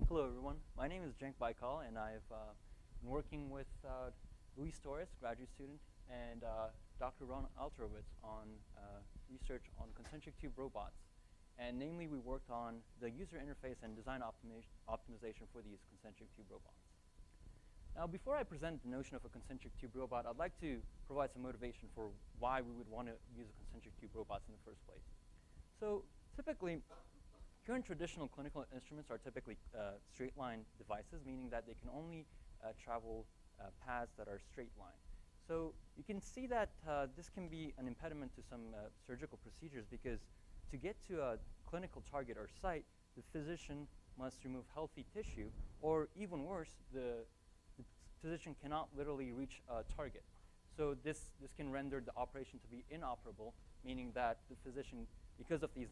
Hello everyone, my name is Cenk Baykal and I've been working with Luis Torres, graduate student, and Dr. Alterovitz on research on concentric tube robots. And namely, we worked on the user interface and design optimization for these concentric tube robots. Now, before I present the notion of a concentric tube robot, I'd like to provide some motivation for why we would want to use a concentric tube robots in the first place. So typically, current traditional clinical instruments are typically straight line devices, meaning that they can only travel paths that are straight line. So you can see that this can be an impediment to some surgical procedures, because to get to a clinical target or site, the physician must remove healthy tissue, or even worse, the physician cannot literally reach a target. So this can render the operation to be inoperable, meaning that the physician, because of these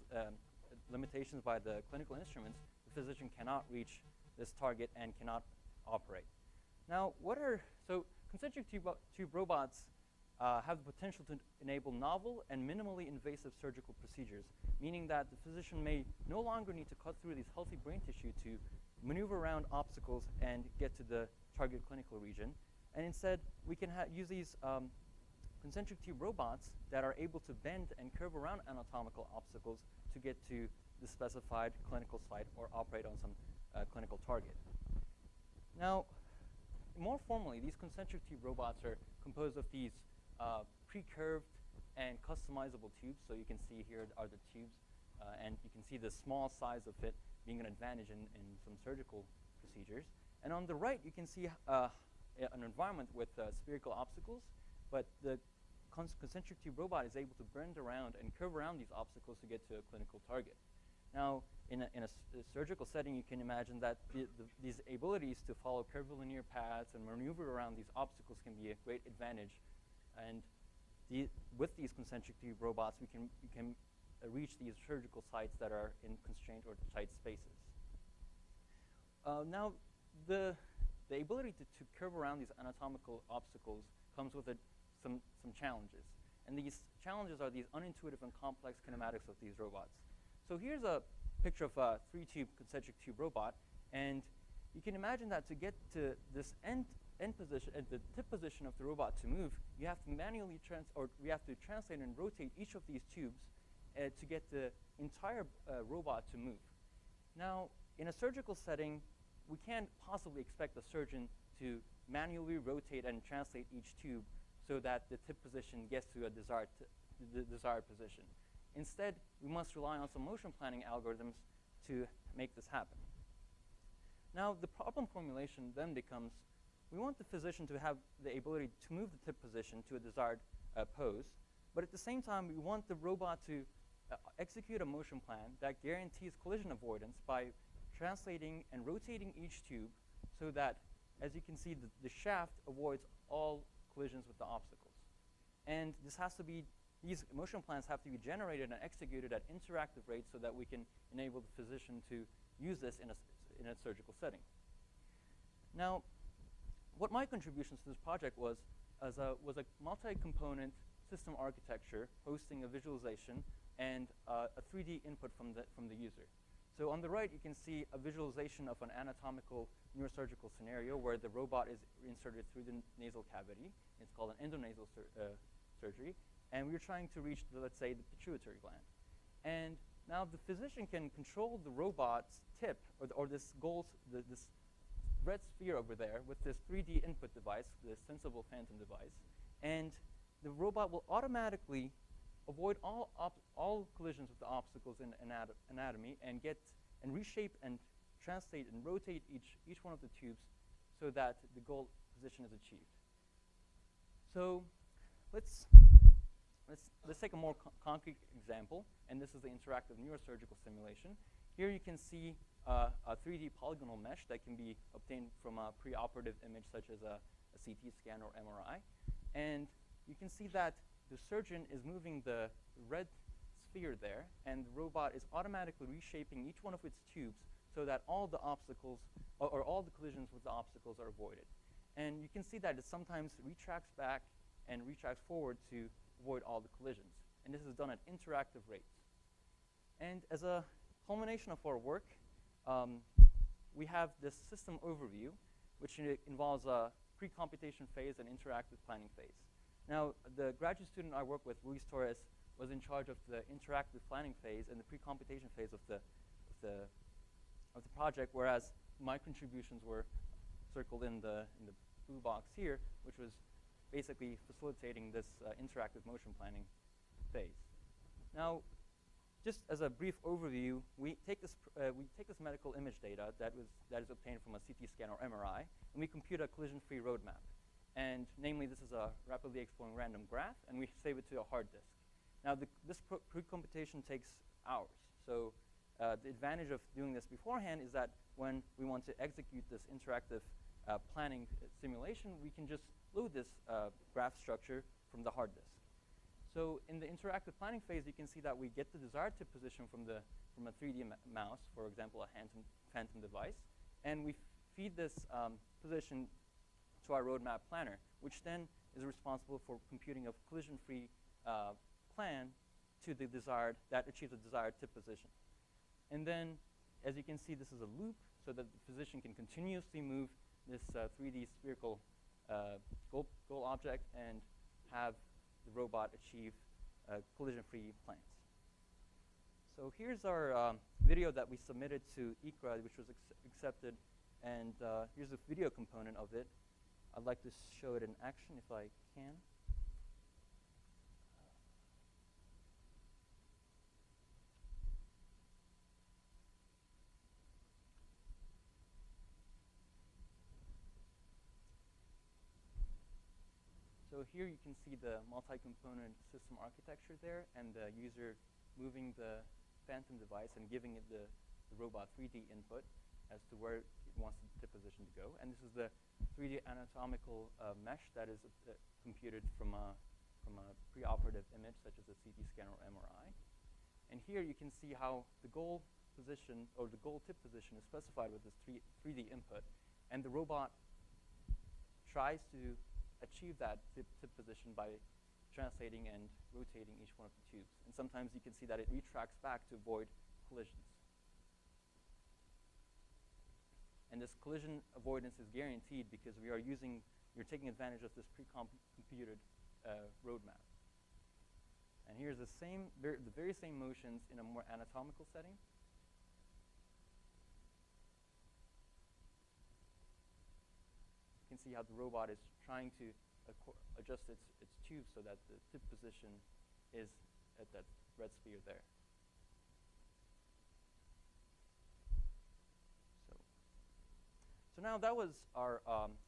limitations by the clinical instruments, the physician cannot reach this target and cannot operate. Now, so concentric tube robots have the potential to enable novel and minimally invasive surgical procedures, meaning that the physician may no longer need to cut through these healthy brain tissue to maneuver around obstacles and get to the target clinical region. And instead, we can use these concentric tube robots that are able to bend and curve around anatomical obstacles to get to the specified clinical site or operate on some clinical target. Now, more formally, these concentric tube robots are composed of these pre-curved and customizable tubes. So you can see here are the tubes, and you can see the small size of it being an advantage in some surgical procedures. And on the right, you can see an environment with spherical obstacles, but the concentric tube robot is able to bend around and curve around these obstacles to get to a clinical target. Now, in a surgical setting, you can imagine that these abilities to follow curvilinear paths and maneuver around these obstacles can be a great advantage. And with these concentric tube robots, we can reach these surgical sites that are in constrained or tight spaces. Now, the ability to curve around these anatomical obstacles comes with some challenges. And these challenges are these unintuitive and complex kinematics of these robots. So here's a picture of a 3-tube concentric tube robot. And you can imagine that to get to this end position, at the tip position of the robot to move, you have to manually we have to translate and rotate each of these tubes to get the entire robot to move. Now, in a surgical setting, we can't possibly expect a surgeon to manually rotate and translate each tube so that the tip position gets to the desired position. Instead, we must rely on some motion planning algorithms to make this happen. Now, the problem formulation then becomes, we want the physician to have the ability to move the tip position to a desired pose, but at the same time, we want the robot to execute a motion plan that guarantees collision avoidance by translating and rotating each tube so that, as you can see, the shaft avoids all collisions with the obstacles. And these motion plans have to be generated and executed at interactive rates so that we can enable the physician to use this in a surgical setting. Now, what my contributions to this project was a multi-component system architecture hosting a visualization and a 3D input from the user. So on the right, you can see a visualization of an anatomical neurosurgical scenario where the robot is inserted through the nasal cavity. It's called an endonasal surgery. And we're trying to reach, let's say, the pituitary gland. And now the physician can control the robot's tip, or this red sphere over there with this 3D input device, this sensible phantom device. And the robot will automatically avoid all collisions with the obstacles in anatomy and reshape and translate and rotate each one of the tubes so that the goal position is achieved. So let's take a more concrete example, and this is the interactive neurosurgical simulation. Here you can see a 3D polygonal mesh that can be obtained from a preoperative image such as a CT scan or MRI. And you can see that the surgeon is moving the red sphere there, and the robot is automatically reshaping each one of its tubes so that all the obstacles, or all the collisions with the obstacles are avoided. And you can see that it sometimes retracts back and retracts forward to avoid all the collisions. And this is done at interactive rates. And as a culmination of our work, we have this system overview, which involves a pre-computation phase and interactive planning phase. Now, the graduate student I work with, Luis Torres, was in charge of the interactive planning phase and the pre-computation phase of the project, whereas my contributions were circled in the blue box here, which was basically facilitating this interactive motion planning phase. Now, just as a brief overview, we take this medical image data that is obtained from a CT scan or MRI, and we compute a collision-free roadmap. And namely, this is a rapidly exploring random graph, and we save it to a hard disk. Now, this pre-computation takes hours. So the advantage of doing this beforehand is that when we want to execute this interactive planning simulation, we can just load this graph structure from the hard disk. So in the interactive planning phase, you can see that we get the desired tip position from a 3D mouse, for example, a phantom device, and we feed this position to our roadmap planner, which then is responsible for computing a collision-free plan to that achieves the desired tip position. And then, as you can see, this is a loop so that the physician can continuously move this 3D spherical goal object and have the robot achieve collision-free plans. So here's our video that we submitted to ICRA, which was accepted, and here's the video component of it. I'd like to show it in action if I can. So here you can see the multi-component system architecture there, and the user moving the phantom device and giving it the robot 3D input as to where it wants the tip position to go. And this is the 3D anatomical mesh that is computed from a preoperative image, such as a CT scan or MRI. And here you can see how the goal position, or the goal tip position, is specified with this 3D input. And the robot tries to achieve that tip position by translating and rotating each one of the tubes. And sometimes you can see that it retracts back to avoid collisions. And this collision avoidance is guaranteed because we're taking advantage of this pre-computed roadmap. And here's the very same motions in a more anatomical setting. You can see how the robot is trying to adjust its tube so that the tip position is at that red sphere there. So now that was our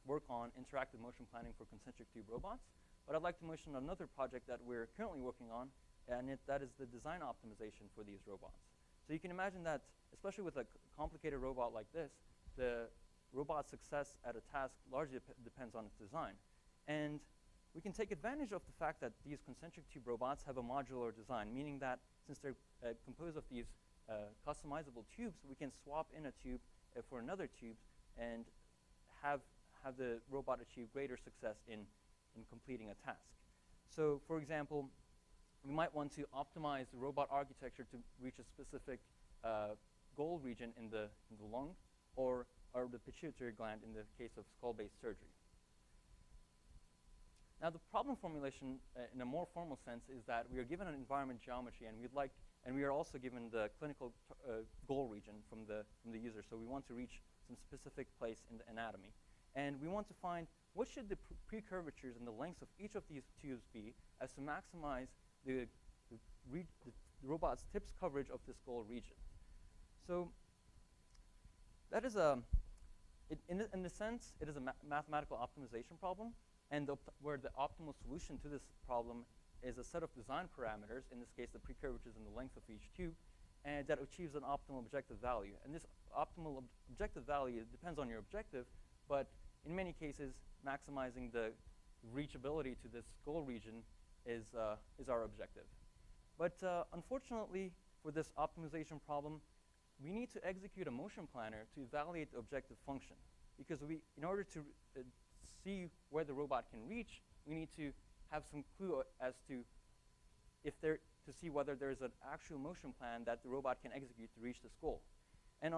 work on interactive motion planning for concentric tube robots. But I'd like to mention another project that we're currently working on, and that is the design optimization for these robots. So you can imagine that, especially with a complicated robot like this, the robot's success at a task largely depends on its design. And we can take advantage of the fact that these concentric tube robots have a modular design, meaning that since they're composed of these customizable tubes, we can swap in a tube for another tube and have the robot achieve greater success in completing a task. So for example, we might want to optimize the robot architecture to reach a specific goal region in the lung, or the pituitary gland in the case of skull-based surgery. Now, the problem formulation, in a more formal sense, is that we are given an environment geometry, and we are also given the clinical goal region from the user. So we want to reach some specific place in the anatomy, and we want to find what should the pre-curvatures and the lengths of each of these tubes be, as to maximize the robot's tips coverage of this goal region. So that is in a sense, it is a mathematical optimization problem, and where the optimal solution to this problem is a set of design parameters, in this case the pre-curvatures and the length of each tube, and that achieves an optimal objective value. And this optimal objective value depends on your objective, but in many cases, maximizing the reachability to this goal region is our objective. But unfortunately, for this optimization problem, we need to execute a motion planner to evaluate the objective function, because in order to see where the robot can reach, we need to have some clue as to see whether there is an actual motion plan that the robot can execute to reach this goal. And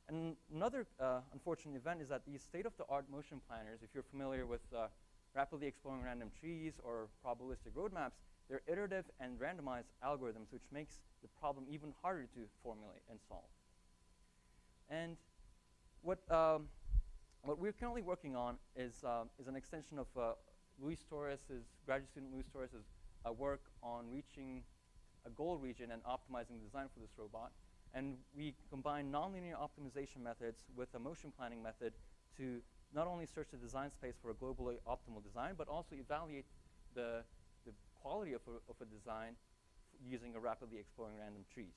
And another unfortunate event is that these state-of-the-art motion planners, if you're familiar with rapidly exploring random trees or probabilistic roadmaps, they're iterative and randomized algorithms, which makes the problem even harder to formulate and solve. And what we're currently working on is an extension of graduate student Luis Torres' work on reaching a goal region and optimizing the design for this robot. And we combine nonlinear optimization methods with a motion planning method to not only search the design space for a globally optimal design, but also evaluate the quality of a design using a rapidly exploring random trees.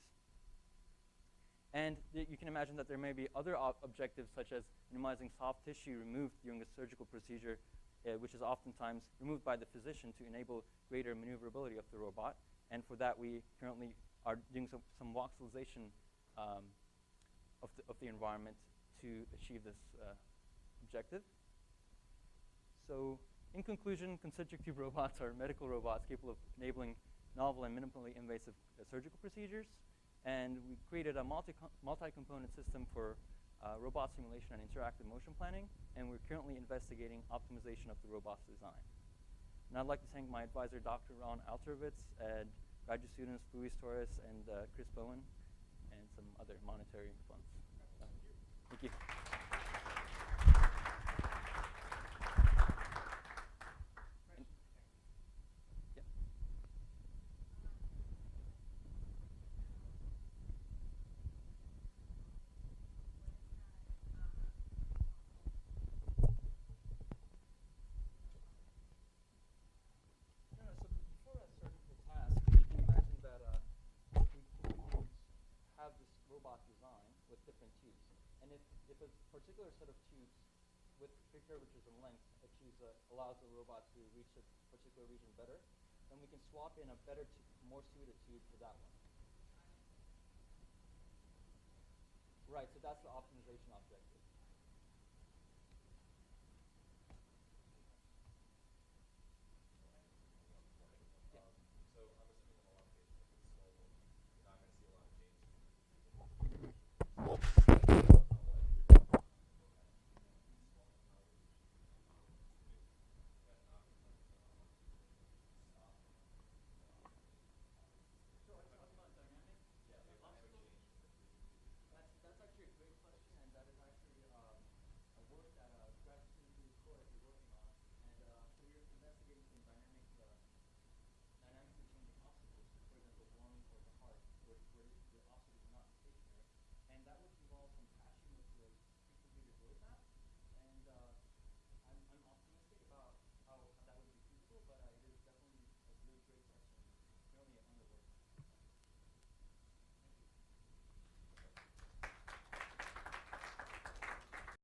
And you can imagine that there may be other objectives, such as minimizing soft tissue removed during a surgical procedure, which is oftentimes removed by the physician to enable greater maneuverability of the robot. And for that, we currently are doing some voxelization of the environment to achieve this objective. So in conclusion, concentric tube robots are medical robots capable of enabling novel and minimally invasive surgical procedures. And we created a multi-component system for robot simulation and interactive motion planning. And we're currently investigating optimization of the robot's design. And I'd like to thank my advisor, Dr. Ron Alterovitz, and graduate students Luis Torres and Chris Bowen, and some other monetary funds. Thank you. If a particular set of tubes with pre-curvatures and length allows the robot to reach a particular region better, then we can swap in a better, more suited tube for that one. Right, so that's the optimization objective.